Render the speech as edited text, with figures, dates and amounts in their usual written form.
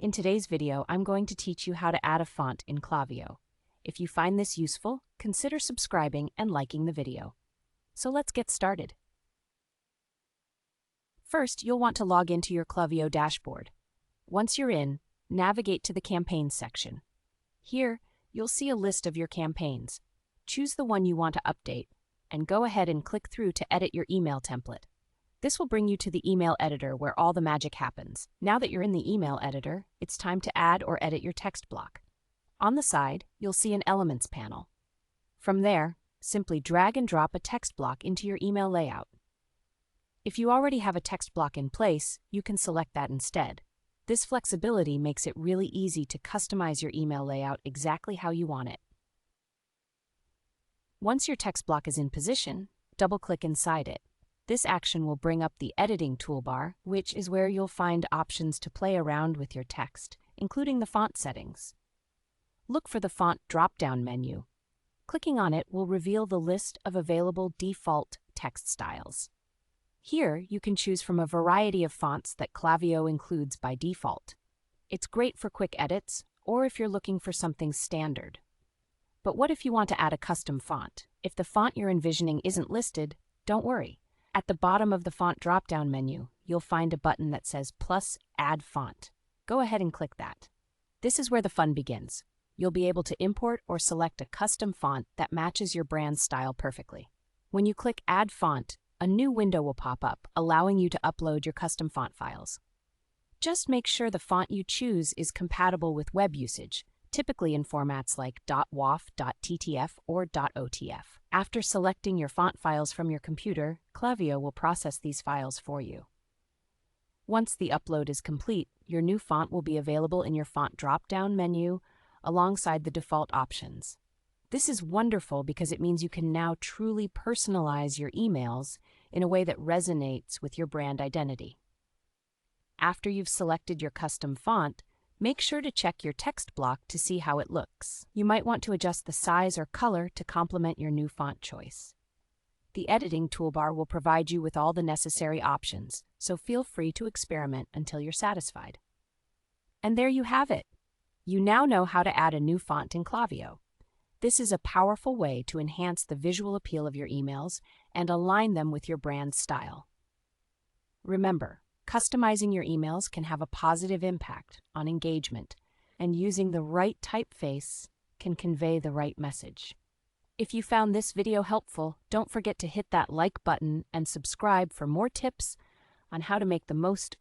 In today's video, I'm going to teach you how to add a font in Klaviyo. If you find this useful, consider subscribing and liking the video. So let's get started. First, you'll want to log into your Klaviyo dashboard. Once you're in, navigate to the Campaigns section. Here, you'll see a list of your campaigns. Choose the one you want to update, and go ahead and click through to edit your email template. This will bring you to the email editor where all the magic happens. Now that you're in the email editor, it's time to add or edit your text block. On the side, you'll see an Elements panel. From there, simply drag and drop a text block into your email layout. If you already have a text block in place, you can select that instead. This flexibility makes it really easy to customize your email layout exactly how you want it. Once your text block is in position, double-click inside it. This action will bring up the editing toolbar, which is where you'll find options to play around with your text, including the font settings. Look for the font drop-down menu. Clicking on it will reveal the list of available default text styles. Here, you can choose from a variety of fonts that Klaviyo includes by default. It's great for quick edits, or if you're looking for something standard. But what if you want to add a custom font? If the font you're envisioning isn't listed, don't worry. At the bottom of the font drop-down menu, you'll find a button that says plus Add Font. Go ahead and click that. This is where the fun begins. You'll be able to import or select a custom font that matches your brand's style perfectly. When you click Add Font, a new window will pop up, allowing you to upload your custom font files. Just make sure the font you choose is compatible with web usage, typically in formats like .waf, .ttf, or .otf. After selecting your font files from your computer, Klaviyo will process these files for you. Once the upload is complete, your new font will be available in your font drop-down menu alongside the default options. This is wonderful because it means you can now truly personalize your emails in a way that resonates with your brand identity. After you've selected your custom font, make sure to check your text block to see how it looks. You might want to adjust the size or color to complement your new font choice. The editing toolbar will provide you with all the necessary options, so feel free to experiment until you're satisfied. And there you have it. You now know how to add a new font in Klaviyo. This is a powerful way to enhance the visual appeal of your emails and align them with your brand's style. Remember, customizing your emails can have a positive impact on engagement, and using the right typeface can convey the right message. If you found this video helpful, don't forget to hit that like button and subscribe for more tips on how to make the most